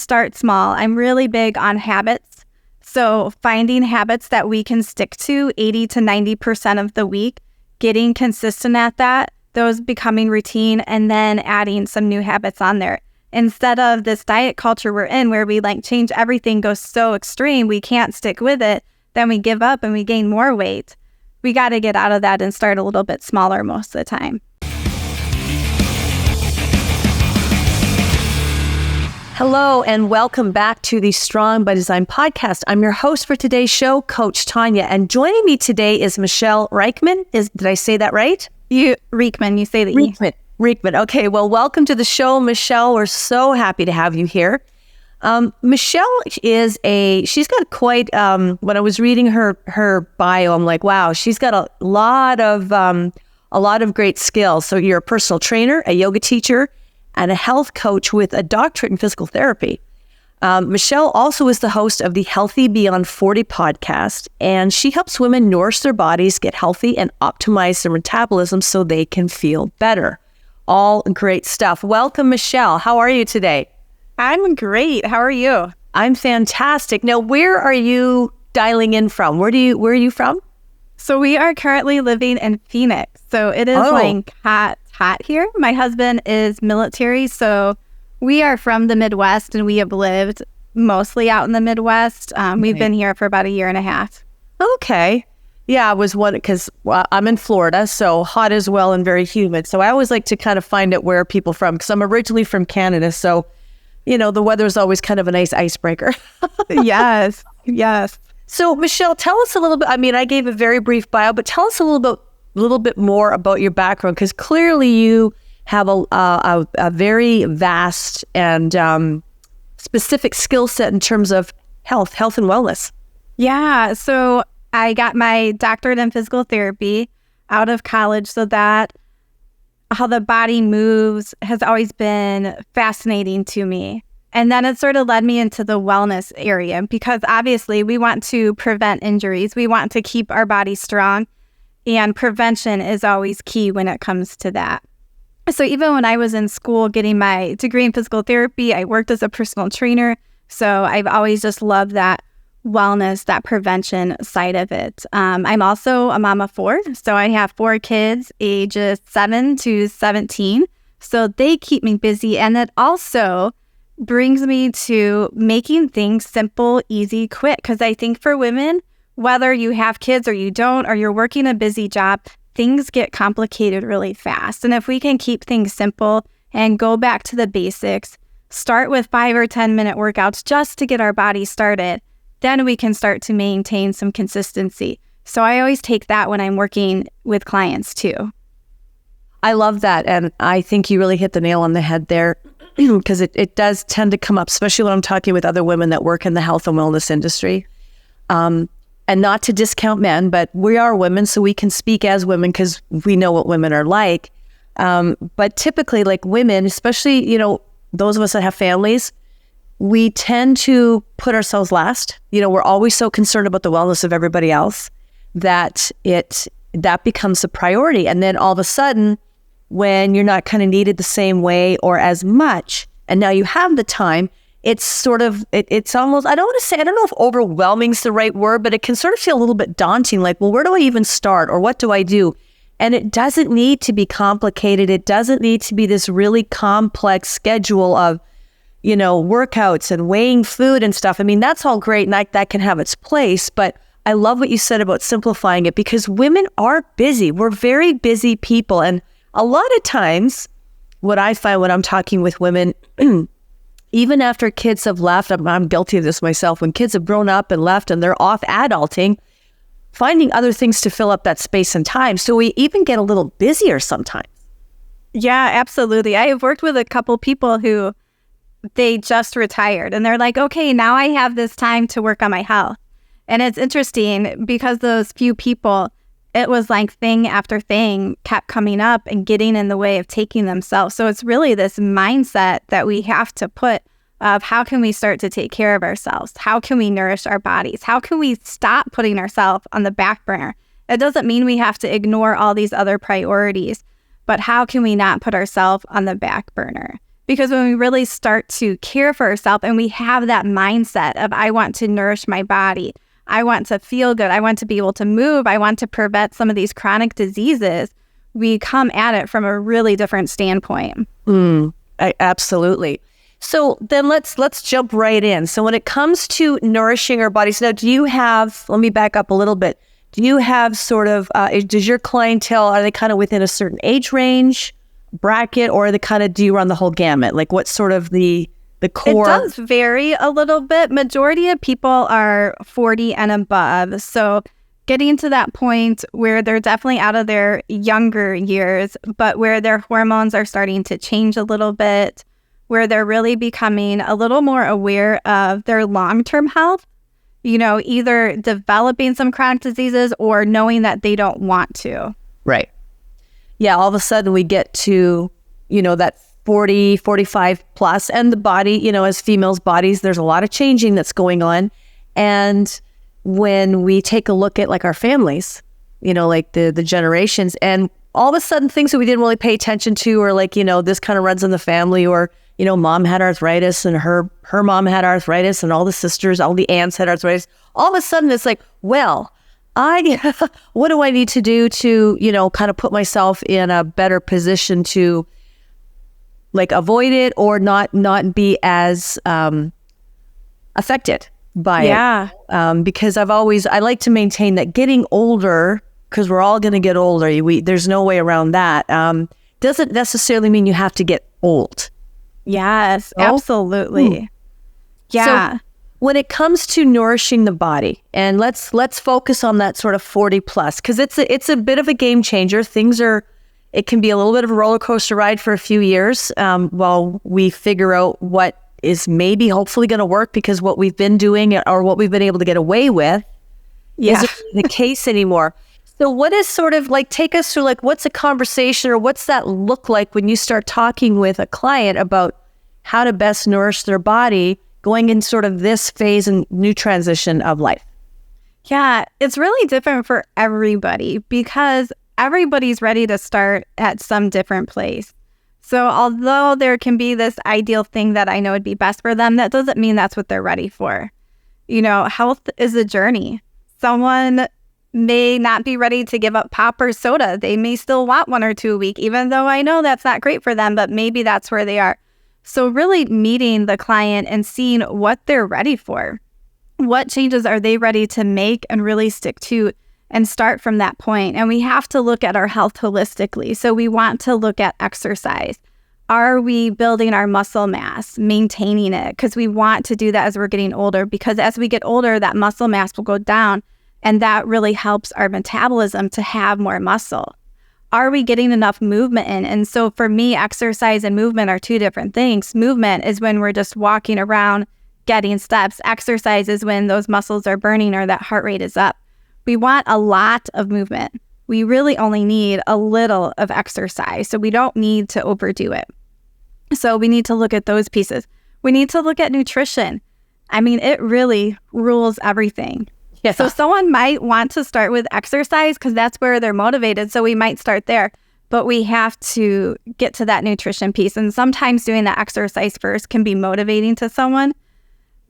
start small. I'm really big on habits. So finding habits that we can stick to 80 to 90% of the week, getting consistent at that, those becoming routine, and then adding some new habits on there. Instead of this diet culture we're in where we like change everything, goes so extreme, we can't stick with it, then we give up and we gain more weight. We got to get out of that and start a little bit smaller most of the time. Hello, and welcome back to the Strong by Design podcast. I'm your host for today's show, Coach Tonya, and joining me today is Michele Riechman. Did I say that right? Riechman, you say the Riechman. Riechman. Okay, well, welcome to the show, Michele. We're so happy to have you here. Michele she's got quite, when I was reading her bio, I'm like, wow, she's got a lot of great skills. So you're a personal trainer, a yoga teacher, and a health coach with a doctorate in physical therapy. Michele also is the host of the Healthy Beyond 40 podcast, and she helps women nourish their bodies, get healthy, and optimize their metabolism so they can feel better. All great stuff. Welcome, Michele. How are you today? I'm great. How are you? I'm fantastic. Now, where are you dialing in from? Where are you from? So we are currently living in Phoenix. So it is like hot here. My husband is military, so we are from the Midwest, and we have lived mostly out in the Midwest. We've been here for about a year and a half. Okay. Yeah, I was wondering because I'm in Florida, so hot as well and very humid. So I always like to kind of find out where people are from because I'm originally from Canada. So, you know, the weather is always kind of a nice icebreaker. Yes. So Michele, tell us a little bit. I mean, I gave a very brief bio, but tell us a little bit more about your background, because clearly you have a very vast and specific skill set in terms of health and wellness. Yeah. So I got my doctorate in physical therapy out of college, so that how the body moves has always been fascinating to me. And then it sort of led me into the wellness area, because obviously we want to prevent injuries. We want to keep our body strong. And prevention is always key when it comes to that. So even when I was in school getting my degree in physical therapy, I worked as a personal trainer. So I've always just loved that wellness, that prevention side of it. I'm also a mom of 4. So I have 4 kids, ages 7 to 17. So they keep me busy. And it also brings me to making things simple, easy, quick. Because I think for women, whether you have kids or you don't, or you're working a busy job, things get complicated really fast. And if we can keep things simple and go back to the basics, start with 5 or 10 minute workouts just to get our body started, then we can start to maintain some consistency. So I always take that when I'm working with clients too. I love that. And I think you really hit the nail on the head there, because it does tend to come up, especially when I'm talking with other women that work in the health and wellness industry. And not to discount men, but we are women, so we can speak as women because we know what women are like. But typically, like women, especially, you know, those of us that have families, we tend to put ourselves last. You know, we're always so concerned about the wellness of everybody else that that becomes a priority. And then all of a sudden, when you're not kind of needed the same way or as much, and now you have the time, it's sort of, it's almost, I don't know if overwhelming is the right word, but it can sort of feel a little bit daunting, like, well, where do I even start, or what do I do? And it doesn't need to be complicated. It doesn't need to be this really complex schedule of, you know, workouts and weighing food and stuff. I mean, that's all great, and that can have its place, but I love what you said about simplifying it, because women are busy. We're very busy people. And a lot of times, what I find when I'm talking with women, even after kids have left, I'm guilty of this myself, when kids have grown up and left and they're off adulting, finding other things to fill up that space and time. So we even get a little busier sometimes. Yeah, absolutely. I have worked with a couple people who they just retired and they're like, okay, now I have this time to work on my health. And it's interesting because those few people, it was like thing after thing kept coming up and getting in the way of taking themselves. So it's really this mindset that we have to put of how can we start to take care of ourselves? How can we nourish our bodies? How can we stop putting ourselves on the back burner? It doesn't mean we have to ignore all these other priorities, but how can we not put ourselves on the back burner? Because when we really start to care for ourselves and we have that mindset of, I want to nourish my body, I want to feel good, I want to be able to move, I want to prevent some of these chronic diseases, we come at it from a really different standpoint. Absolutely. So then let's jump right in. So when it comes to nourishing our bodies, now do you have, let me back up a little bit. Do you have sort of, does your clientele, are they kind of within a certain age range, bracket, or are they kind of, do you run the whole gamut? Like what's sort of the core? It does vary a little bit. Majority of people are 40 and above. So getting to that point where they're definitely out of their younger years, but where their hormones are starting to change a little bit, where they're really becoming a little more aware of their long-term health, you know, either developing some chronic diseases or knowing that they don't want to. Right. Yeah, all of a sudden we get to, you know, that 40, 45 plus, and the body, you know, as females' bodies, there's a lot of changing that's going on. And when we take a look at like our families, you know, like the generations, and all of a sudden things that we didn't really pay attention to, or like, you know, this kind of runs in the family, or, you know, mom had arthritis and her mom had arthritis and all the sisters, all the aunts had arthritis. All of a sudden it's like, well, what do I need to do to, you know, kind of put myself in a better position to like avoid it or not be as affected by it. Because I like to maintain that getting older, because we're all going to get older, there's no way around that, doesn't necessarily mean you have to get old. Yes, absolutely. Yeah. So when it comes to nourishing the body, and let's focus on that sort of 40 plus, because it's a bit of a game changer. It can be a little bit of a roller coaster ride for a few years while we figure out what is maybe hopefully going to work, because what we've been doing or what we've been able to get away with isn't the case anymore. So what is sort of like, take us through like, what's a conversation or what's that look like when you start talking with a client about how to best nourish their body going in sort of this phase and new transition of life? Yeah, it's really different for everybody because everybody's ready to start at some different place. So although there can be this ideal thing that I know would be best for them, that doesn't mean that's what they're ready for. You know, health is a journey. Someone may not be ready to give up pop or soda. They may still want 1 or 2 a week, even though I know that's not great for them, but maybe that's where they are. So really meeting the client and seeing what they're ready for. What changes are they ready to make and really stick to, and start from that point. And we have to look at our health holistically. So we want to look at exercise. Are we building our muscle mass, maintaining it? Because we want to do that as we're getting older, because as we get older, that muscle mass will go down, and that really helps our metabolism to have more muscle. Are we getting enough movement in? And so for me, exercise and movement are two different things. Movement is when we're just walking around, getting steps. Exercise is when those muscles are burning or that heart rate is up. We want a lot of movement. We really only need a little of exercise, so we don't need to overdo it. So we need to look at those pieces. We need to look at nutrition. I mean, it really rules everything. Yeah. So someone might want to start with exercise because that's where they're motivated. So we might start there, but we have to get to that nutrition piece. And sometimes doing that exercise first can be motivating to someone.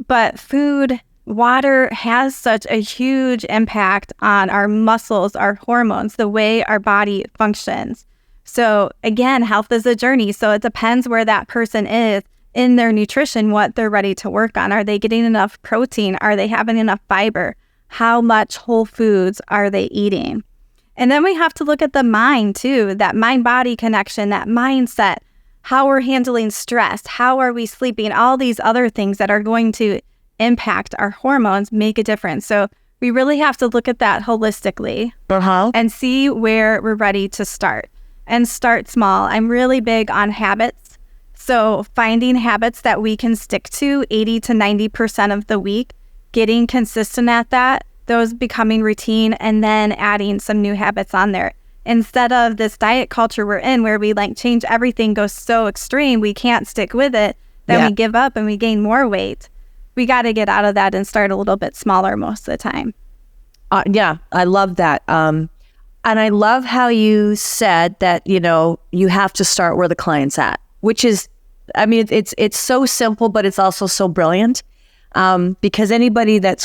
But food, water has such a huge impact on our muscles, our hormones, the way our body functions. So again, health is a journey. So it depends where that person is in their nutrition, what they're ready to work on. Are they getting enough protein? Are they having enough fiber? How much whole foods are they eating? And then we have to look at the mind too, that mind-body connection, that mindset, how we're handling stress, how are we sleeping, all these other things that are going to impact our hormones make a difference. So we really have to look at that holistically and see where we're ready to start, and start small. I'm really big on habits. So finding habits that we can stick to 80 to 90% of the week, getting consistent at that, those becoming routine, and then adding some new habits on there. Instead of this diet culture we're in where we like change everything, goes so extreme, we can't stick with it, then we give up and we gain more weight. We got to get out of that and start a little bit smaller most of the time. Yeah, I love that. And I love how you said that, you know, you have to start where the client's at, which is I mean, it's so simple, but it's also so brilliant. Because anybody that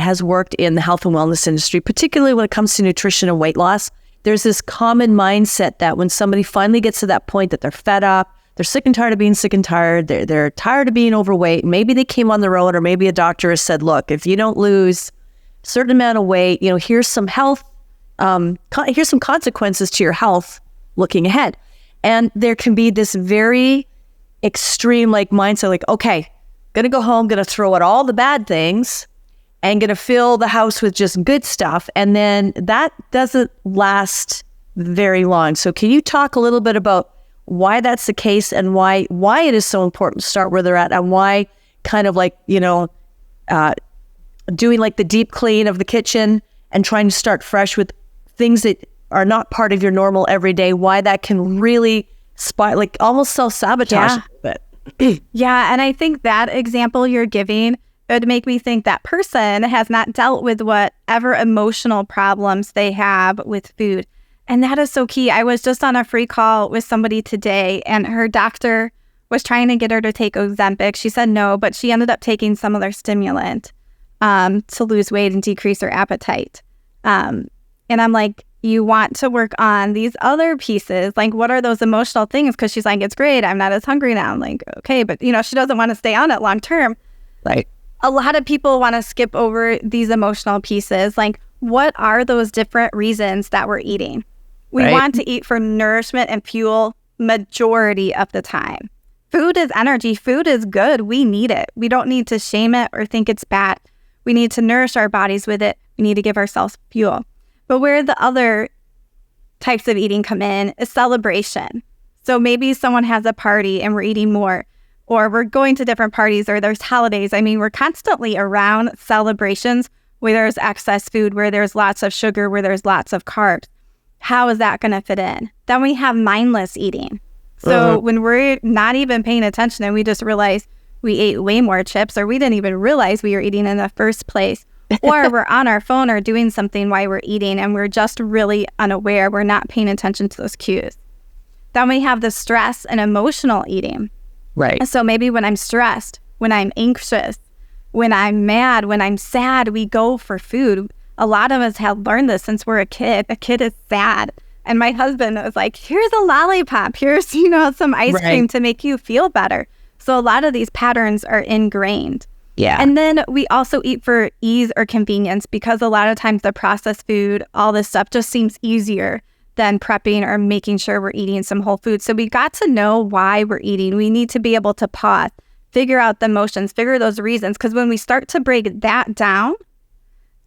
has worked in the health and wellness industry, particularly when it comes to nutrition and weight loss, there's this common mindset that when somebody finally gets to that point that they're fed up, they're sick and tired of being sick and tired, they're tired of being overweight, maybe they came on their own, or maybe a doctor has said, look, if you don't lose a certain amount of weight, here's some health, here's some consequences to your health looking ahead. And there can be this very extreme mindset, okay, gonna go home, gonna throw out all the bad things and gonna fill the house with just good stuff. And then that doesn't last very long. So can you talk a little bit about why that's the case and why it is so important to start where they're at, and why kind of doing the deep clean of the kitchen and trying to start fresh with things that are not part of your normal everyday, why that can really almost self-sabotage a little bit. Yeah, and I think that example you're giving, it would make me think that person has not dealt with whatever emotional problems they have with food. And that is so key. I was just on a free call with somebody today, and her doctor was trying to get her to take Ozempic. She said no, but she ended up taking some other stimulant to lose weight and decrease her appetite. And I'm like, you want to work on these other pieces. What are those emotional things? Because she's like, it's great, I'm not as hungry now. I'm like, okay, but she doesn't want to stay on it long term. Right. A lot of people want to skip over these emotional pieces. What are those different reasons that we're eating? We want to eat for nourishment and fuel majority of the time. Food is energy. Food is good. We need it. We don't need to shame it or think it's bad. We need to nourish our bodies with it. We need to give ourselves fuel. But where the other types of eating come in is celebration. So maybe someone has a party and we're eating more, or we're going to different parties, or there's holidays. I mean, we're constantly around celebrations where there's excess food, where there's lots of sugar, where there's lots of carbs. How is that going to fit in? Then we have mindless eating. So when we're not even paying attention and we just realize we ate way more chips, or we didn't even realize we were eating in the first place, or we're on our phone or doing something while we're eating and we're just really unaware, we're not paying attention to those cues. Then we have the stress and emotional eating. Right. So maybe when I'm stressed, when I'm anxious, when I'm mad, when I'm sad, we go for food. A lot of us have learned this since we're a kid. A kid is sad. And my husband was like, here's a lollipop. Here's, some ice cream to make you feel better. So a lot of these patterns are ingrained. Yeah. And then we also eat for ease or convenience, because a lot of times the processed food, all this stuff just seems easier than prepping or making sure we're eating some whole food. So we got to know why we're eating. We need to be able to pause, figure out the emotions, figure those reasons. Because when we start to break that down,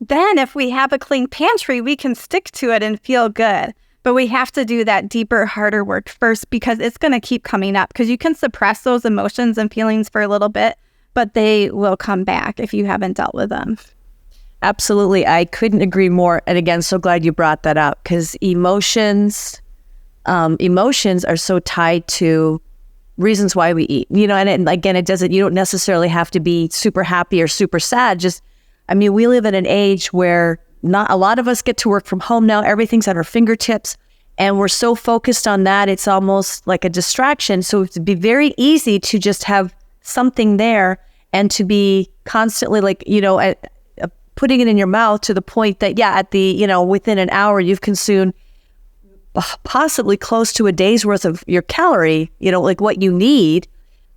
then if we have a clean pantry, we can stick to it and feel good. But we have to do that deeper, harder work first, because it's going to keep coming up. Because you can suppress those emotions and feelings for a little bit, but they will come back if you haven't dealt with them. Absolutely. I couldn't agree more. And again, so glad you brought that up, because emotions are so tied to reasons why we eat. And again, you don't necessarily have to be super happy or super sad. We live in an age where not a lot of us get to work from home now. Everything's at our fingertips, and we're so focused on that, it's almost like a distraction. So it'd be very easy to just have something there and to be constantly putting it in your mouth to the point that, within an hour, you've consumed possibly close to a day's worth of your calorie, what you need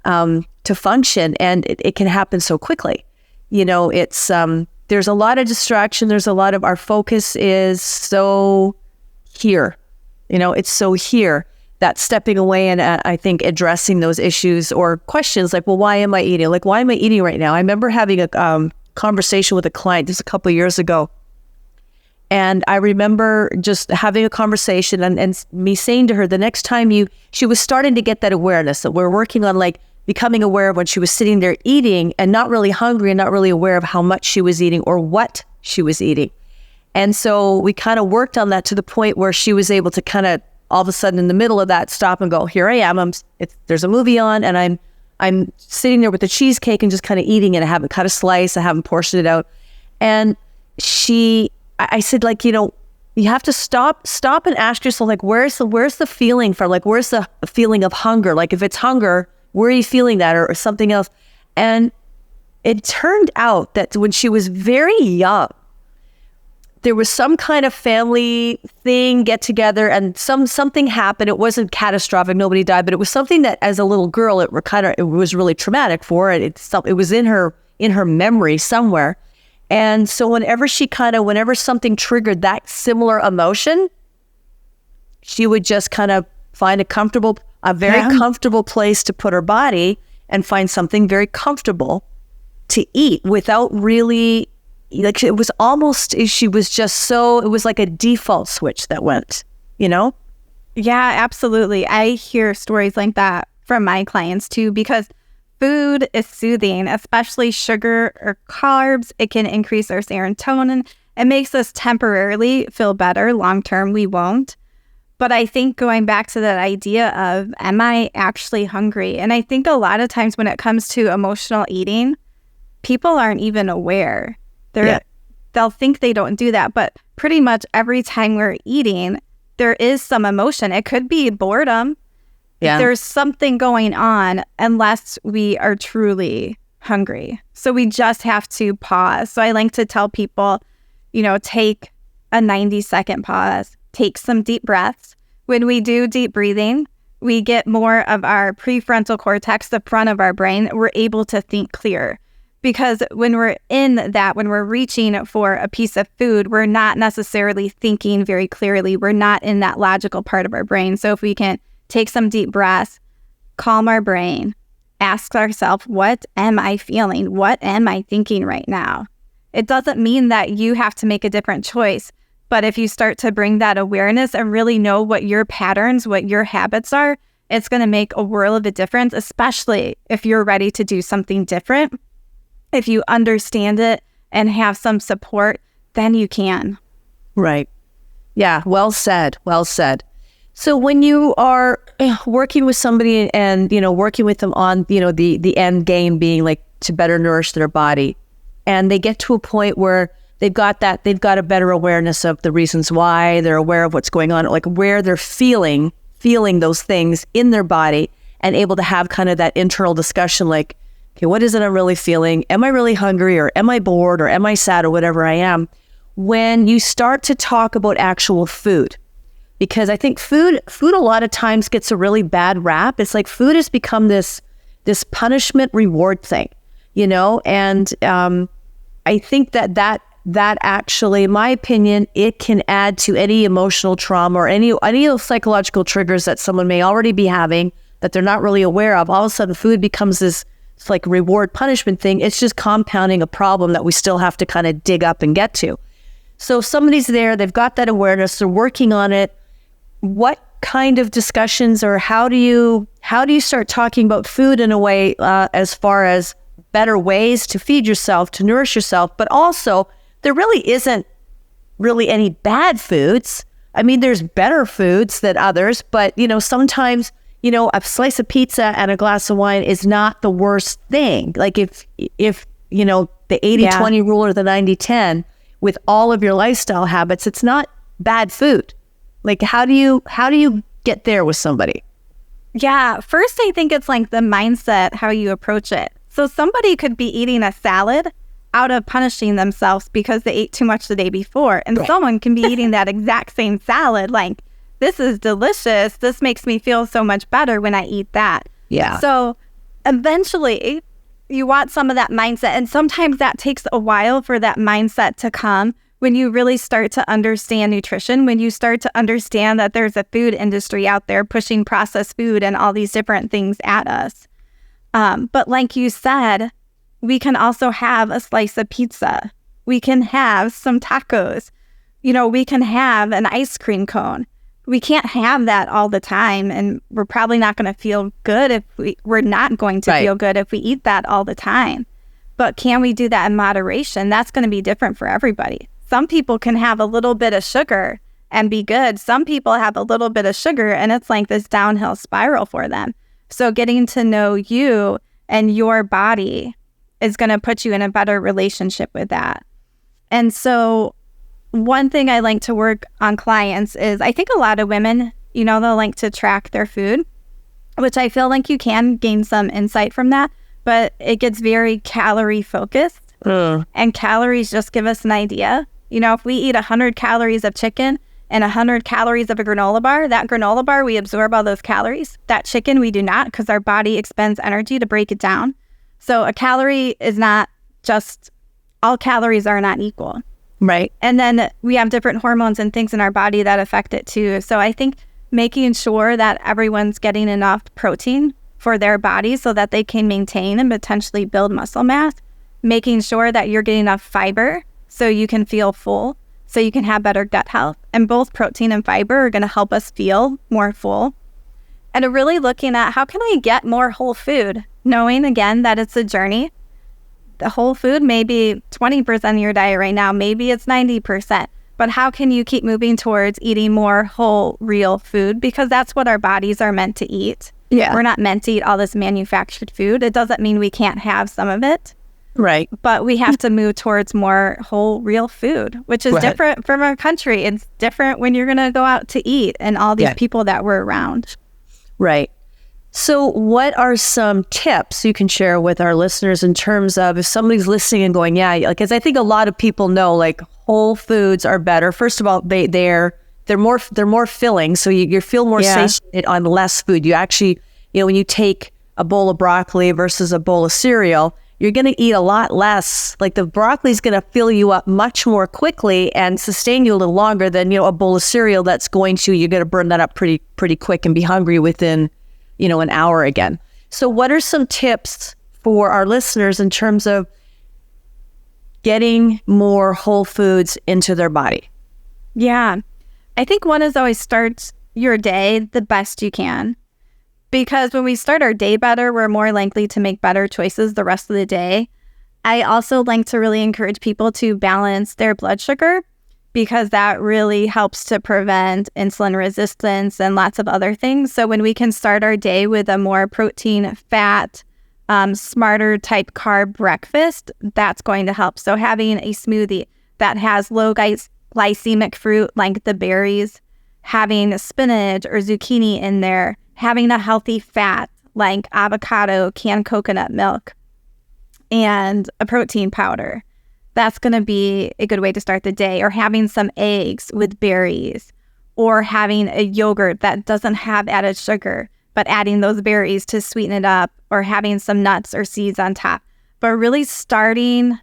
to function. And it can happen so quickly. There's a lot of distraction. There's a lot of, our focus is so here, it's so here, that stepping away and I think addressing those issues or questions like, well, why am I eating? Why am I eating right now? I remember having a conversation with a client just a couple of years ago. And I remember just having a conversation and me saying to her, the next time she was starting to get that awareness that we're working on, becoming aware of when she was sitting there eating and not really hungry and not really aware of how much she was eating or what she was eating. And so we kind of worked on that to the point where she was able to kind of all of a sudden in the middle of that stop and go, here I am. There's a movie on and I'm sitting there with the cheesecake and just kind of eating it. I haven't cut a slice. I haven't portioned it out. And I said, You have to stop and ask yourself, like, where's the feeling from? Like, where's the feeling of hunger? Like, if it's hunger, where are you feeling that, or something else? And it turned out that when she was very young, there was some kind of family thing, get together, and something happened. It wasn't catastrophic, nobody died, but it was something that, as a little girl, it was really traumatic for her. It was in her memory somewhere. And so whenever something triggered that similar emotion, she would just kind of find a very comfortable place to put her body and find something very comfortable to eat without really, like, it was almost, she was just so, it was like a default switch that went, you know? Yeah, absolutely. I hear stories like that from my clients too, because food is soothing, especially sugar or carbs. It can increase our serotonin. It makes us temporarily feel better. Long term, we won't. But I think going back to that idea of, am I actually hungry? And I think a lot of times when it comes to emotional eating, people aren't even aware. They'll think they don't do that. But pretty much every time we're eating, there is some emotion. It could be boredom. Yeah. There's something going on unless we are truly hungry. So we just have to pause. So I like to tell people, take a 90-second pause, take some deep breaths. When we do deep breathing, we get more of our prefrontal cortex, the front of our brain. We're able to think clear. Because when we're when we're reaching for a piece of food, we're not necessarily thinking very clearly. We're not in that logical part of our brain. So if we can take some deep breaths, calm our brain, ask ourselves, what am I feeling? What am I thinking right now? It doesn't mean that you have to make a different choice, but if you start to bring that awareness and really know what your patterns, what your habits are, it's going to make a world of a difference, especially if you're ready to do something different. If you understand it and have some support, then you can. Right. Yeah. Well said. Well said. So when you are working with somebody and, working with them on, the end game being like to better nourish their body, and they get to a point where they've got a better awareness of the reasons why, they're aware of what's going on, like where they're feeling those things in their body, and able to have kind of that internal discussion, like, okay, what is it I'm really feeling? Am I really hungry, or am I bored, or am I sad, or whatever I am? When you start to talk about actual food, because I think food a lot of times gets a really bad rap. It's like food has become this punishment reward thing, and I think that actually, in my opinion, it can add to any emotional trauma or any of those psychological triggers that someone may already be having that they're not really aware of. All of a sudden, food becomes this like reward punishment thing. It's just compounding a problem that we still have to kind of dig up and get to. So if somebody's there, they've got that awareness, they're working on it. What kind of discussions, or how do you start talking about food in a way as far as better ways to feed yourself, to nourish yourself, but also there really isn't really any bad foods. I mean, there's better foods than others, but sometimes a slice of pizza and a glass of wine is not the worst thing. Like if the 80-20 rule or the 90-10 with all of your lifestyle habits, it's not bad food. Like, how do you get there with somebody? Yeah, first I think it's like the mindset, how you approach it. So somebody could be eating a salad out of punishing themselves because they ate too much the day before. And someone can be eating that exact same salad like, this is delicious. This makes me feel so much better when I eat that. Yeah. So eventually you want some of that mindset. And sometimes that takes a while for that mindset to come when you really start to understand nutrition, when you start to understand that there's a food industry out there pushing processed food and all these different things at us. But like you said, we can also have a slice of pizza. We can have some tacos. We can have an ice cream cone. We can't have that all the time, and we're probably not going to feel good if we're not going to feel good if we eat that all the time. But can we do that in moderation? That's going to be different for everybody. Some people can have a little bit of sugar and be good. Some people have a little bit of sugar and it's like this downhill spiral for them. So getting to know you and your body is going to put you in a better relationship with that. And so one thing I like to work on clients is I think a lot of women, they'll like to track their food, which I feel like you can gain some insight from that, but it gets very calorie focused. And calories just give us an idea. If we eat 100 calories of chicken and 100 calories of a granola bar, that granola bar, we absorb all those calories. That chicken, we do not, because our body expends energy to break it down. So a calorie is not just, all calories are not equal. Right. And then we have different hormones and things in our body that affect it too. So I think making sure that everyone's getting enough protein for their body so that they can maintain and potentially build muscle mass, making sure that you're getting enough fiber so you can feel full, so you can have better gut health. And both protein and fiber are going to help us feel more full. And really looking at how can I get more whole food, knowing again that it's a journey. The whole food may be 20% of your diet right now, maybe it's 90%. But how can you keep moving towards eating more whole, real food? Because that's what our bodies are meant to eat. Yeah. We're not meant to eat all this manufactured food. It doesn't mean we can't have some of it. Right. But we have to move towards more whole, real food, which is different from our country. It's different when you're going to go out to eat and all these people that we're around. Right. So what are some tips you can share with our listeners in terms of if somebody's listening and going, because I think a lot of people know like whole foods are better. First of all, they're more filling. So you feel more satiated on less food. You actually, when you take a bowl of broccoli versus a bowl of cereal, you're going to eat a lot less. Like the broccoli is going to fill you up much more quickly and sustain you a little longer than, a bowl of cereal you're going to burn that up pretty quick and be hungry within, an hour again. So what are some tips for our listeners in terms of getting more whole foods into their body? Yeah. I think one is always start your day the best you can. Because when we start our day better, we're more likely to make better choices the rest of the day. I also like to really encourage people to balance their blood sugar because that really helps to prevent insulin resistance and lots of other things. So when we can start our day with a more protein, fat, smarter type carb breakfast, that's going to help. So having a smoothie that has low glycemic fruit like the berries, having spinach or zucchini in there, having a healthy fat like avocado, canned coconut milk, and a protein powder. That's going to be a good way to start the day. Or having some eggs with berries, or having a yogurt that doesn't have added sugar, but adding those berries to sweeten it up, or having some nuts or seeds on top. But really starting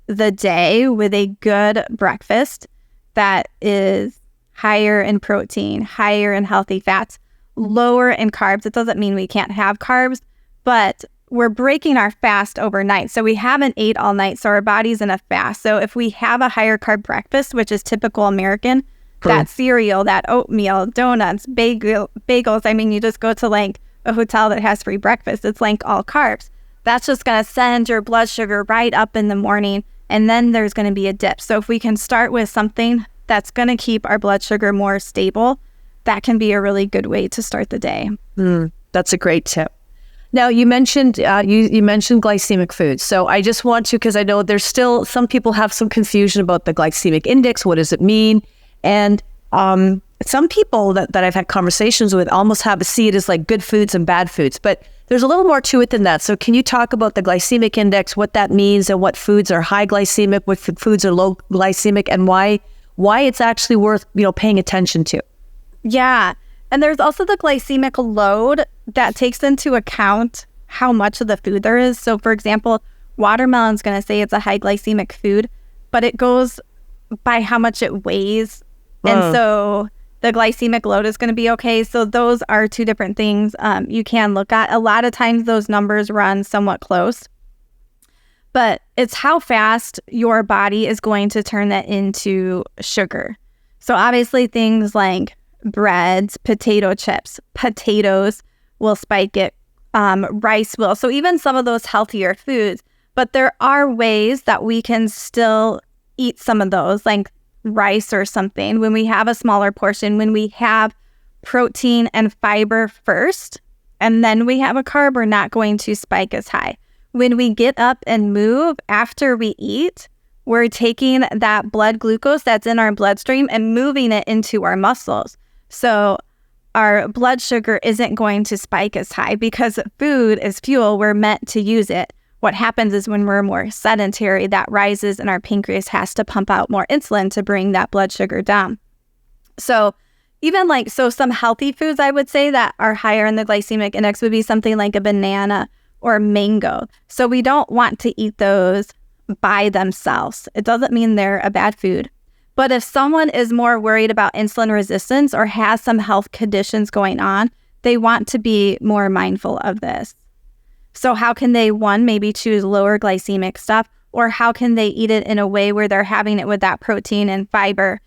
the day with a good breakfast that is higher in protein, higher in healthy fats, lower in carbs. It doesn't mean we can't have carbs, but we're breaking our fast overnight. So we haven't ate all night, so our body's in a fast. So if we have a higher carb breakfast, which is typical American, that cereal, that oatmeal, donuts, bagels, I mean, you just go to like a hotel that has free breakfast. It's like all carbs. That's just going to send your blood sugar right up in the morning, and then there's going to be a dip. So if we can start with something that's going to keep our blood sugar more stable, that can be a really good way to start the day. That's a great tip. Now, you mentioned you mentioned glycemic foods. So I just want to, because I know there's still some people have some confusion about the glycemic index. What does it mean? And some people that I've had conversations with almost see it as like good foods and bad foods. But there's a little more to it than that. So can you talk about the glycemic index, what that means, and what foods are high glycemic, what foods are low glycemic, and why it's actually worth paying attention to? Yeah. And there's also the glycemic load that takes into account how much of the food there is. So for example, watermelon's going to say it's a high glycemic food, but it goes by how much it weighs. And so the glycemic load is going to be okay. So those are two different things you can look at. A lot of times those numbers run somewhat close, but it's how fast your body is going to turn that into sugar. So obviously things like breads, potato chips, potatoes will spike it, rice will. So even some of those healthier foods, but there are ways that we can still eat some of those, like rice or something, when we have a smaller portion, when we have protein and fiber first, and then we have a carb, we're not going to spike as high. When we get up and move after we eat, we're taking that blood glucose that's in our bloodstream and moving it into our muscles. So our blood sugar isn't going to spike as high because food is fuel. We're meant to use it. What happens is when we're more sedentary, that rises and our pancreas has to pump out more insulin to bring that blood sugar down. So even some healthy foods, I would say, that are higher in the glycemic index would be something like a banana or mango. So we don't want to eat those by themselves. It doesn't mean they're a bad food. But if someone is more worried about insulin resistance or has some health conditions going on, they want to be more mindful of this. So how can they, one, maybe choose lower glycemic stuff, or how can they eat it in a way where they're having it with that protein and fiber,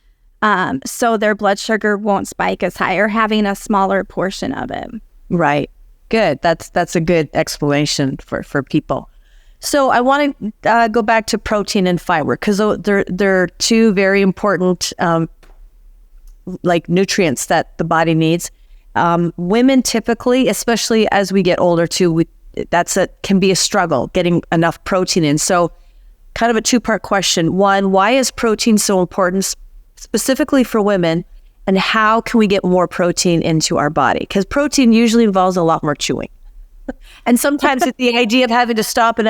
so their blood sugar won't spike as high, or having a smaller portion of it. Right. Good. That's a good explanation for people. So I want to go back to protein and fiber, because they're two very important nutrients that the body needs. Women typically, especially as we get older too, can be a struggle getting enough protein in. So kind of a two-part question. One, why is protein so important specifically for women, and how can we get more protein into our body? Because protein usually involves a lot more chewing. And sometimes it's the idea of having to stop and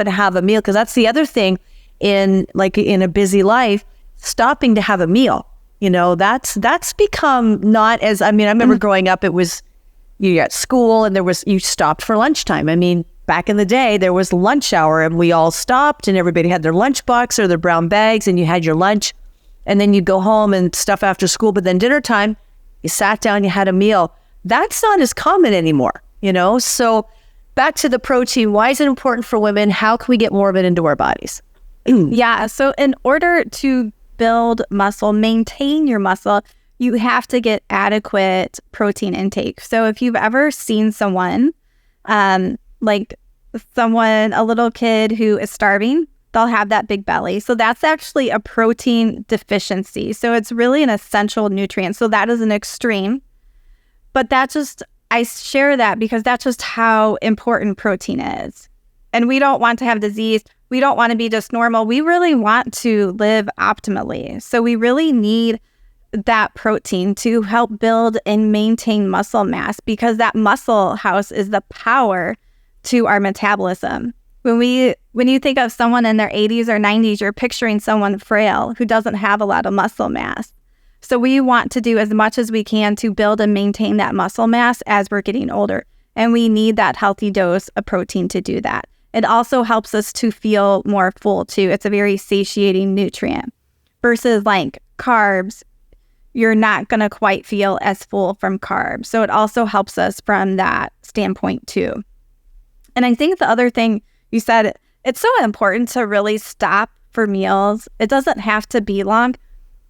have a meal, because that's the other thing in a busy life, stopping to have a meal. That's become not as, I remember growing up, it was you at school and you stopped for lunchtime. Back in the day, there was lunch hour and we all stopped and everybody had their lunch box or their brown bags and you had your lunch, and then you'd go home and stuff after school. But then dinner time, you sat down, you had a meal. That's not as common anymore, So back to the protein, why is it important for women? How can we get more of it into our bodies? Yeah, so in order to build muscle, maintain your muscle, you have to get adequate protein intake. So if you've ever seen someone, a little kid who is starving, they'll have that big belly. So that's actually a protein deficiency. So it's really an essential nutrient. So that is an extreme. But I share that because that's just how important protein is. And we don't want to have disease. We don't want to be just normal. We really want to live optimally. So we really need that protein to help build and maintain muscle mass, because that muscle house is the power to our metabolism. When you think of someone in their 80s or 90s, you're picturing someone frail who doesn't have a lot of muscle mass. So we want to do as much as we can to build and maintain that muscle mass as we're getting older. And we need that healthy dose of protein to do that. It also helps us to feel more full too. It's a very satiating nutrient. Versus carbs, you're not going to quite feel as full from carbs. So it also helps us from that standpoint too. And I think the other thing you said, it's so important to really stop for meals. It doesn't have to be long,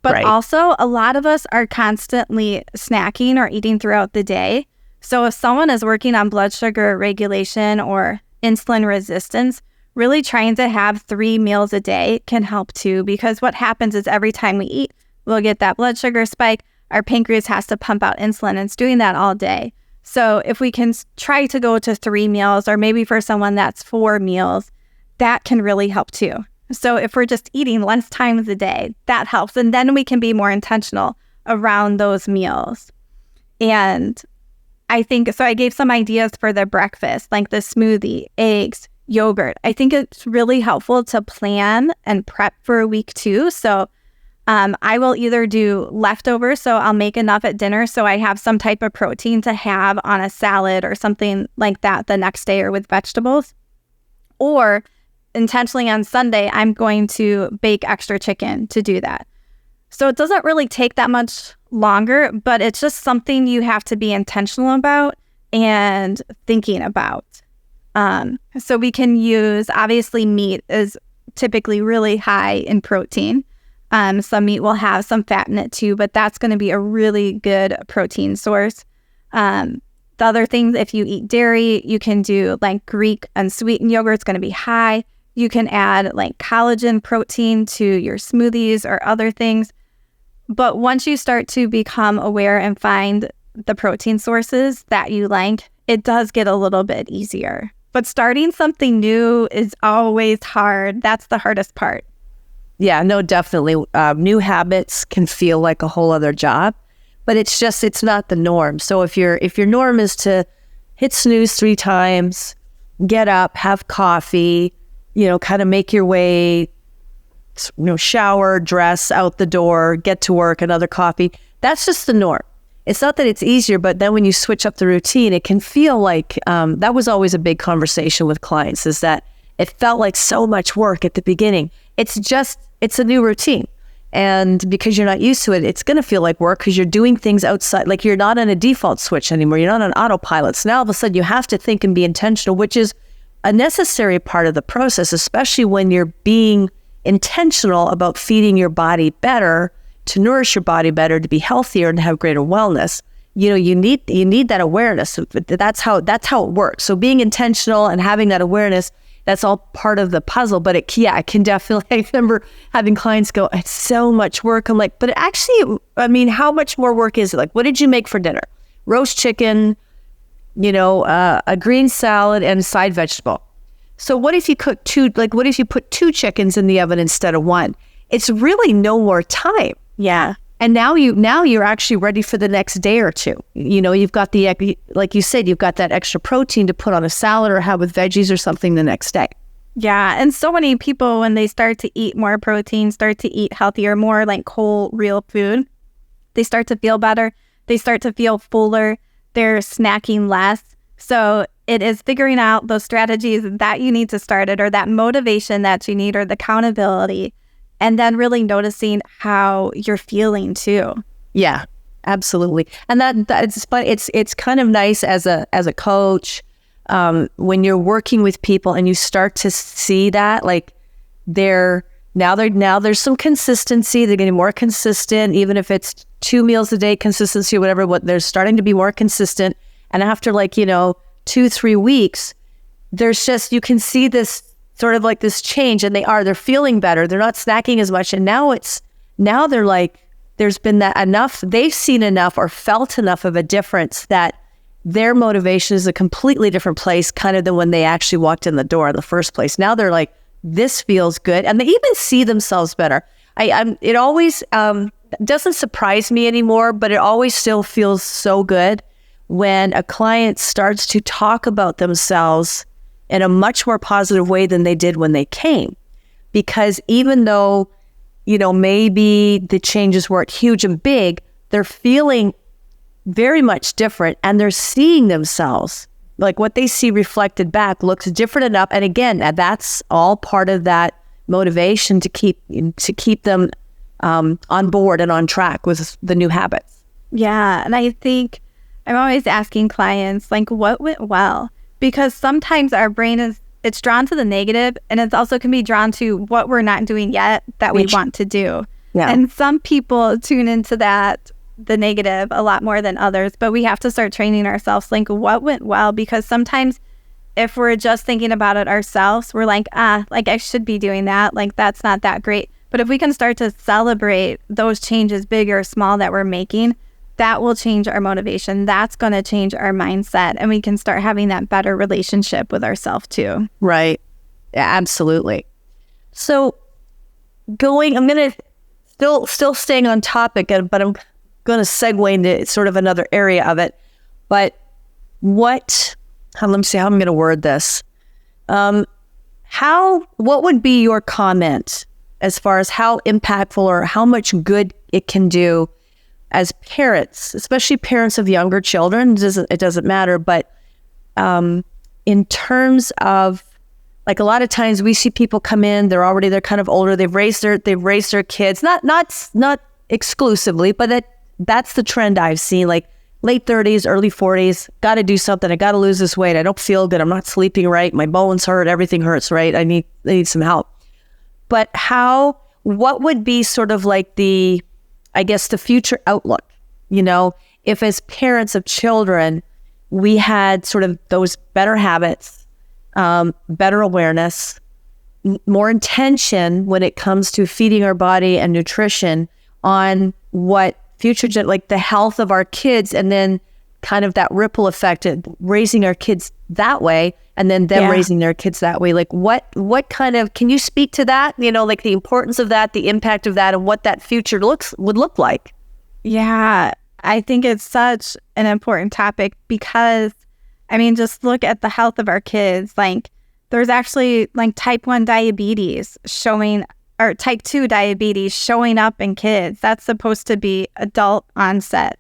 but right. Also a lot of us are constantly snacking or eating throughout the day. So if someone is working on blood sugar regulation or insulin resistance, really trying to have 3 meals a day can help too, because what happens is every time we eat, we'll get that blood sugar spike. Our pancreas has to pump out insulin, and it's doing that all day. So if we can try to go to 3 meals, or maybe for someone that's 4 meals, that can really help too. So if we're just eating less times a day, that helps. And then we can be more intentional around those meals. And I gave some ideas for the breakfast, like the smoothie, eggs, yogurt. I think it's really helpful to plan and prep for a week too. So I will either do leftovers, so I'll make enough at dinner so I have some type of protein to have on a salad or something like that the next day, or with vegetables. Or intentionally on Sunday, I'm going to bake extra chicken to do that. So it doesn't really take that much longer, but it's just something you have to be intentional about and thinking about. So we can use, obviously meat is typically really high in protein. Some meat will have some fat in it too, but that's going to be a really good protein source. The other things, if you eat dairy, you can do Greek unsweetened yogurt. It's going to be high. You can add collagen protein to your smoothies or other things. But once you start to become aware and find the protein sources that you like, it does get a little bit easier. But starting something new is always hard. That's the hardest part. Yeah, no, definitely. New habits can feel like a whole other job, but it's not the norm. So if your norm is to hit snooze 3 times, get up, have coffee, kind of make your way, shower, dress, out the door, get to work, another coffee, that's just the norm. It's not that it's easier, but then when you switch up the routine, it can feel like, that was always a big conversation with clients, is that it felt like so much work at the beginning. It's a new routine. And because you're not used to it, it's going to feel like work because you're doing things outside. Like you're not on a default switch anymore. You're not on autopilot. So now all of a sudden you have to think and be intentional, which is a necessary part of the process, especially when you're being intentional about feeding your body better, to nourish your body better, to be healthier and have greater wellness. You need that awareness. That's how it works. So being intentional and having that awareness, that's all part of the puzzle. But it can definitely, I remember having clients go, it's so much work. I'm like, but actually, how much more work is it? Like, what did you make for dinner? Roast chicken, a green salad and a side vegetable. So what if you cook what if you put 2 chickens in the oven instead of 1? It's really no more time. Yeah. And now you're actually ready for the next day or two. You've got like you said, you've got that extra protein to put on a salad or have with veggies or something the next day. Yeah. And so many people, when they start to eat more protein, start to eat healthier, more like whole, real food, they start to feel better. They start to feel fuller. They're snacking less. So it is figuring out those strategies that you need to start it, or that motivation that you need, or the accountability, and then really noticing how you're feeling too. Yeah, absolutely. And it's kind of nice as a coach, when you're working with people and you start to see that, like there's some consistency. They're getting more consistent, even if it's 2 meals a day consistency or whatever. They're starting to be more consistent. And after 2-3 weeks, you can see this sort of like this change, and they're feeling better. They're not snacking as much. And now they're like, there's been that enough, they've seen enough or felt enough of a difference that their motivation is a completely different place kind of than when they actually walked in the door in the first place. Now they're like, this feels good. And they even see themselves better. It always doesn't surprise me anymore, but it always still feels so good when a client starts to talk about themselves in a much more positive way than they did when they came. Because even though, maybe the changes weren't huge and big, they're feeling very much different, and they're seeing themselves, like what they see reflected back looks different enough. And again, that's all part of that motivation to keep them on board and on track with the new habits. Yeah. And I think I'm always asking clients, like, what went well? Because sometimes our brain it's drawn to the negative, and it also can be drawn to what we're not doing yet that we want to do. Yeah. And some people tune into the negative a lot more than others, but we have to start training ourselves, like, what went well? Because sometimes if we're just thinking about it ourselves, we're like, I should be doing that. Like, that's not that great. But if we can start to celebrate those changes, big or small, that we're making, that will change our motivation. That's going to change our mindset, and we can start having that better relationship with ourselves too. Right. Yeah, absolutely. So I'm going to still staying on topic, but I'm going to segue into sort of another area of it. But let me see how I'm going to word this. What would be your comment as far as how impactful or how much good it can do as parents, especially parents of younger children? It doesn't matter, but in terms of, like, a lot of times we see people come in, they're kind of older, they've raised their kids, not exclusively, but that's the trend I've seen, like late 30s, early 40s, got to do something, I got to lose this weight, I don't feel good, I'm not sleeping right, my bones hurt, everything hurts, right? I need some help. But what would be sort of like the future outlook, if as parents of children, we had sort of those better habits, better awareness, more intention when it comes to feeding our body and nutrition on what future, like the health of our kids, and then kind of that ripple effect of raising our kids that way and then them raising their kids that way. Like what kind of, can you speak to that? Like the importance of that, the impact of that, and what that future would look like? Yeah, I think it's such an important topic because, I mean, just look at the health of our kids. Like there's actually like type 1 diabetes or type 2 diabetes showing up in kids. That's supposed to be adult onset.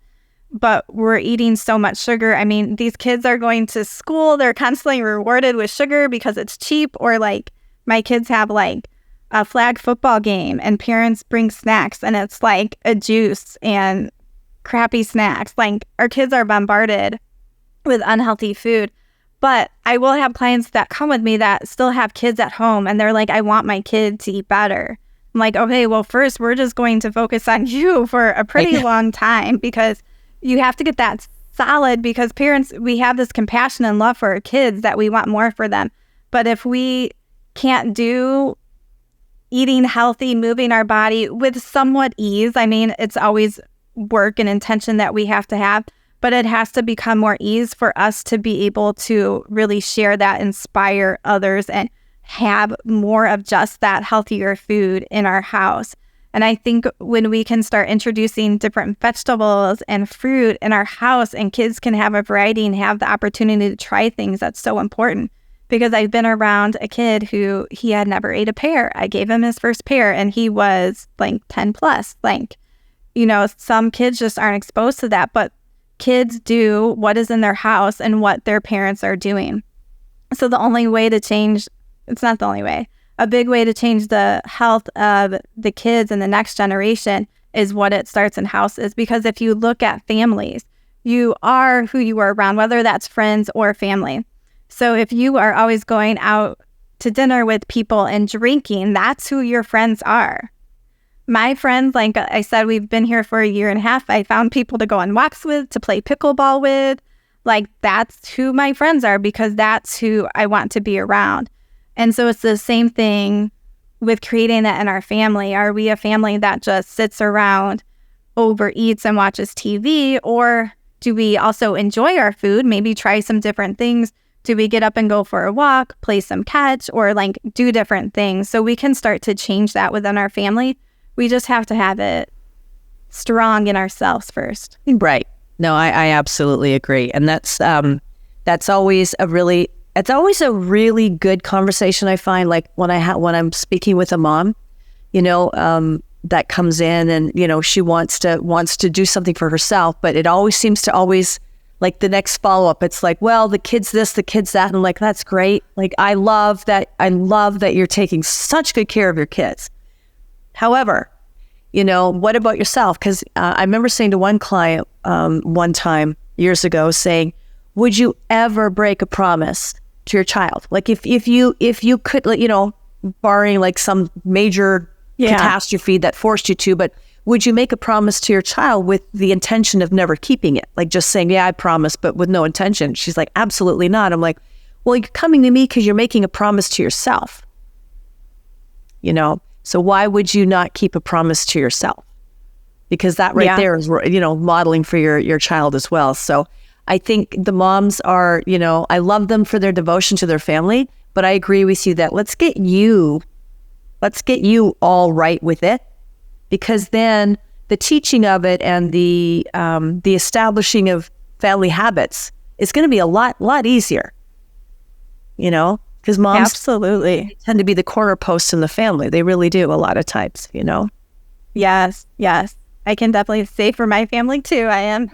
But we're eating so much sugar. I mean, these kids are going to school. They're constantly rewarded with sugar because it's cheap. Or like my kids have like a flag football game and parents bring snacks and it's like a juice and crappy snacks. Like our kids are bombarded with unhealthy food. But I will have clients that come with me that still have kids at home and they're like, I want my kid to eat better. I'm like, okay, well, first we're just going to focus on you for a pretty long time because you have to get that solid, because parents, we have this compassion and love for our kids that we want more for them. But if we can't do eating healthy, moving our body with somewhat ease, I mean, it's always work and intention that we have to have, but it has to become more ease for us to be able to really share that, inspire others, and have more of just that healthier food in our house. And I think when we can start introducing different vegetables and fruit in our house and kids can have a variety and have the opportunity to try things, that's so important. Because I've been around a kid who he had never ate a pear. I gave him his first pear and he was like 10 plus. Like, some kids just aren't exposed to that, but kids do what is in their house and what their parents are doing. So the only way to change, it's not the only way, a big way to change the health of the kids and the next generation is what it starts in houses. Because if you look at families, you are who you are around, whether that's friends or family. So if you are always going out to dinner with people and drinking, that's who your friends are. My friends, like I said, we've been here for a year and a half. I found people to go on walks with, to play pickleball with. Like that's who my friends are because that's who I want to be around. And so it's the same thing with creating that in our family. Are we a family that just sits around, overeats, and watches TV? Or do we also enjoy our food, maybe try some different things? Do we get up and go for a walk, play some catch, or like do different things? So we can start to change that within our family. We just have to have it strong in ourselves first. Right. No, I absolutely agree. And that's always it's always a really good conversation. I find like when I'm speaking with a mom, that comes in and, she wants to do something for herself, but it always seems to like the next follow-up, it's like, well, the kid's this, the kid's that. And I'm like, that's great. Like, I love that you're taking such good care of your kids. However, what about yourself? Because I remember saying to one client one time years ago, saying, would you ever break a promise to your child? Like if you could, barring like some major catastrophe that forced you to, but would you make a promise to your child with the intention of never keeping it? Like just saying, yeah, I promise, but with no intention. She's like, absolutely not. I'm like, well, you're coming to me because you're making a promise to yourself. So why would you not keep a promise to yourself? Because that right there is, modeling for your child as well. So I think the moms are, I love them for their devotion to their family, but I agree with you that let's get you all right with it, because then the teaching of it and the establishing of family habits is going to be a lot easier, because moms absolutely tend to be the corner posts in the family. They really do a lot of times, Yes. I can definitely say for my family too, I am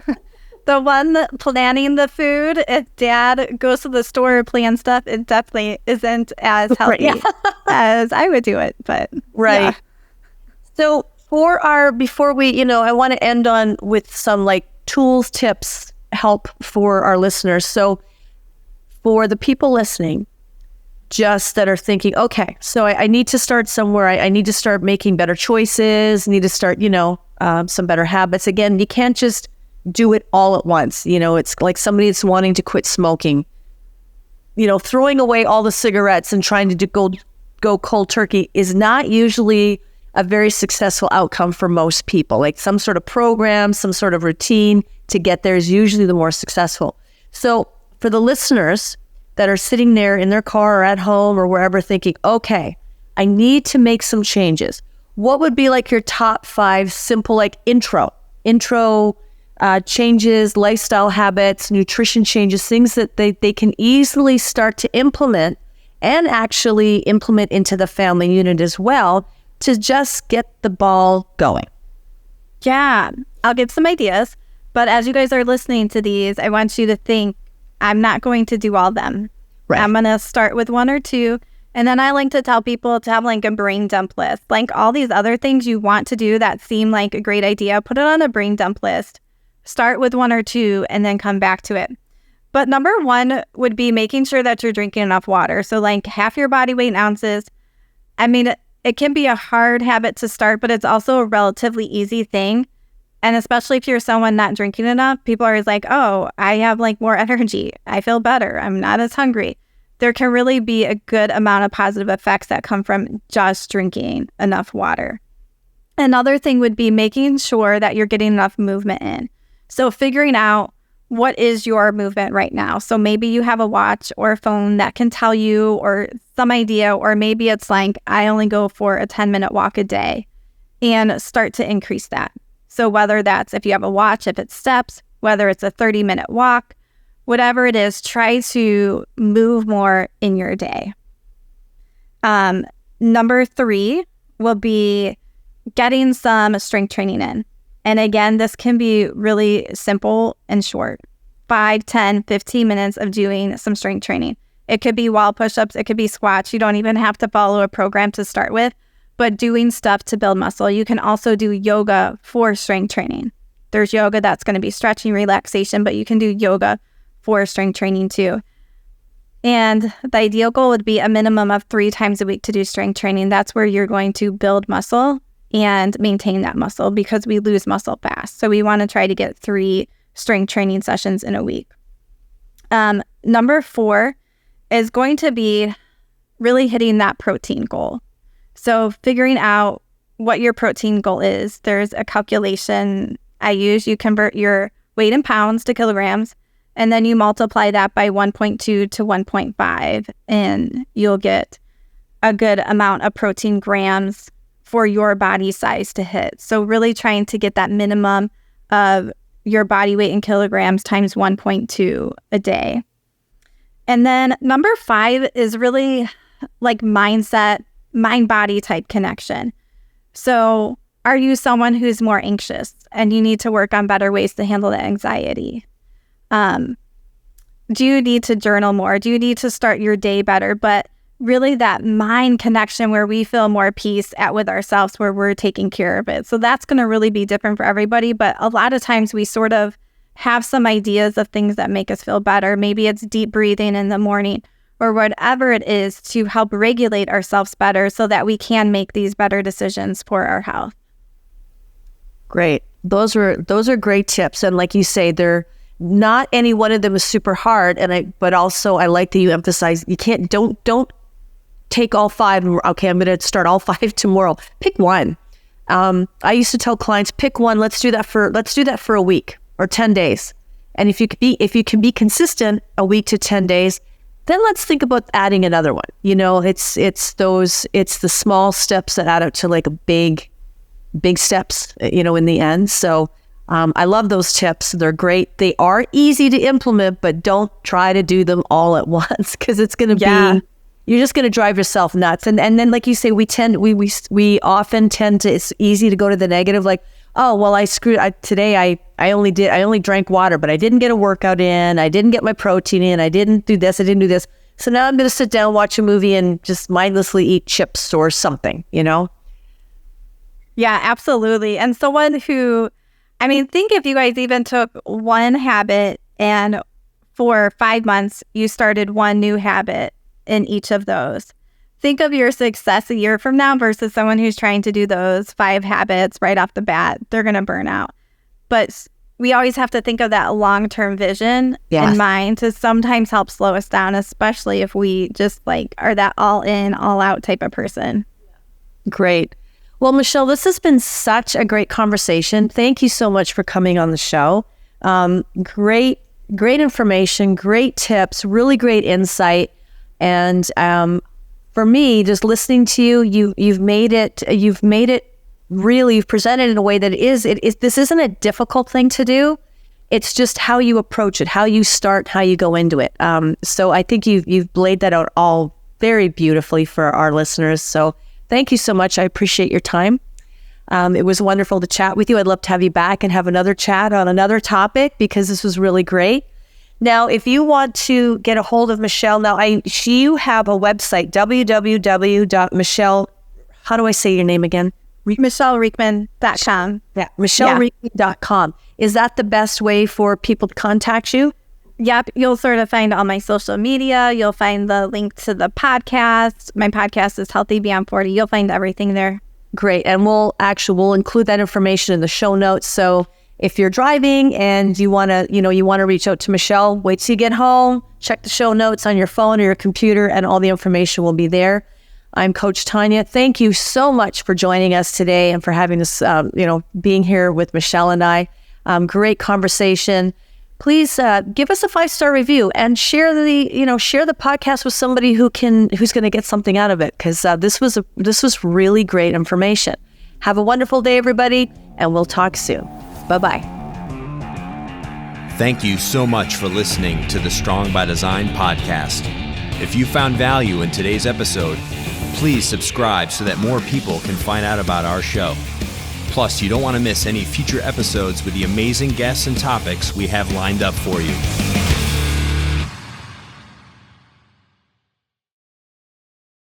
the one planning the food. If dad goes to the store or plan stuff, it definitely isn't as healthy as I would do it. But right. So before we, I want to end on with some like tools, tips, help for our listeners. So for the people listening, just that are thinking, okay, so I need to start somewhere. I need to start making better choices, need to start, some better habits. Again, you can't just do it all at once. It's like somebody that's wanting to quit smoking, throwing away all the cigarettes and trying to go cold turkey is not usually a very successful outcome for most people. Like some sort of program, some sort of routine to get there is usually the more successful. So for the listeners that are sitting there in their car or at home or wherever thinking, okay, I need to make some changes. What would be like your top 5 simple like intro changes, lifestyle habits, nutrition changes, things that they can easily start to implement and actually implement into the family unit as well to just get the ball going? Yeah, I'll give some ideas. But as you guys are listening to these, I want you to think, I'm not going to do all of them. Right. I'm going to start with 1 or 2. And then I like to tell people to have like a brain dump list. Like all these other things you want to do that seem like a great idea, put it on a brain dump list. Start with 1 or 2 and then come back to it. But number 1 would be making sure that you're drinking enough water. So like half your body weight in ounces. I mean, it can be a hard habit to start, but it's also a relatively easy thing. And especially if you're someone not drinking enough, people are always like, oh, I have like more energy. I feel better. I'm not as hungry. There can really be a good amount of positive effects that come from just drinking enough water. Another thing would be making sure that you're getting enough movement in. So figuring out what is your movement right now. So maybe you have a watch or a phone that can tell you or some idea, or maybe it's like, I only go for a 10-minute walk a day, and start to increase that. So whether that's if you have a watch, if it's steps, whether it's a 30-minute walk, whatever it is, try to move more in your day. Number 3 will be getting some strength training in. And again, this can be really simple and short. 5, 10, 15 minutes of doing some strength training. It could be wall push-ups, it could be squats. You don't even have to follow a program to start with, but doing stuff to build muscle. You can also do yoga for strength training. There's yoga that's going to be stretching, relaxation, but you can do yoga for strength training too. And the ideal goal would be a minimum of 3 times a week to do strength training. That's where you're going to build muscle and maintain that muscle, because we lose muscle fast. So we want to try to get 3 strength training sessions in a week. Number 4 is going to be really hitting that protein goal. So figuring out what your protein goal is. There's a calculation I use. You convert your weight in pounds to kilograms, and then you multiply that by 1.2 to 1.5, and you'll get a good amount of protein grams for your body size to hit. So really trying to get that minimum of your body weight in kilograms times 1.2 a day. And then number 5 is really like mindset, mind-body type connection. So are you someone who's more anxious and you need to work on better ways to handle the anxiety? Do you need to journal more? Do you need to start your day better? But really that mind connection where we feel more peace with ourselves, where we're taking care of it. So that's going to really be different for everybody. But a lot of times we sort of have some ideas of things that make us feel better. Maybe it's deep breathing in the morning or whatever it is to help regulate ourselves better so that we can make these better decisions for our health. Great. Those are great tips. And like you say, they're not any one of them is super hard. But also I like that you emphasize don't take all 5 and okay, I'm going to start all 5 tomorrow. Pick one. I used to tell clients, pick one. Let's do that for a week or 10 days. And if you can be consistent a week to 10 days, then let's think about adding another one. You know, it's the small steps that add up to like a big steps, you know, in the end. So I love those tips. They're great. They are easy to implement, but don't try to do them all at once, because it's going to be, you're just going to drive yourself nuts. And then, like you say, we often tend to, it's easy to go to the negative, like, oh, well, today I only drank water, but I didn't get a workout in. I didn't get my protein in. I didn't do this. So now I'm going to sit down, watch a movie, and just mindlessly eat chips or something, you know? Yeah, absolutely. And someone who, I mean, think if you guys even took one habit and for 5 months, you started one new habit in each of those. Think of your success a year from now versus someone who's trying to do those 5 habits right off the bat. They're going to burn out. But we always have to think of that long-term vision in mind to sometimes help slow us down, especially if we just like are that all in, all out type of person. Great. Well, Michele, this has been such a great conversation. Thank you so much for coming on the show. Great information, great tips, really great insight. And for me, just listening to you, you've made it really, you've presented it in a way that this isn't a difficult thing to do. It's just how you approach it, how you start, how you go into it. So I think you've laid that out all very beautifully for our listeners. So thank you so much. I appreciate your time. It was wonderful to chat with you. I'd love to have you back and have another chat on another topic because this was really great. Now, if you want to get a hold of Michele, you have a website, www.Michele, how do I say your name again? MicheleRiechman.com. Yeah, MicheleRiechman.com. Is that the best way for people to contact you? Yep. You'll sort of find all my social media. You'll find the link to the podcast. My podcast is Healthy Beyond 40. You'll find everything there. Great. And we'll include that information in the show notes. So if you're driving and you want to reach out to Michele, wait till you get home, check the show notes on your phone or your computer, and all the information will be there. I'm Coach Tonya. Thank you so much for joining us today and for having us, being here with Michele and I. Great conversation. Please give us a 5-star review and share the podcast with somebody who's going to get something out of it, because this was really great information. Have a wonderful day, everybody, and we'll talk soon. Bye-bye. Thank you so much for listening to the Strong by Design podcast. If you found value in today's episode, please subscribe so that more people can find out about our show. Plus, you don't want to miss any future episodes with the amazing guests and topics we have lined up for you.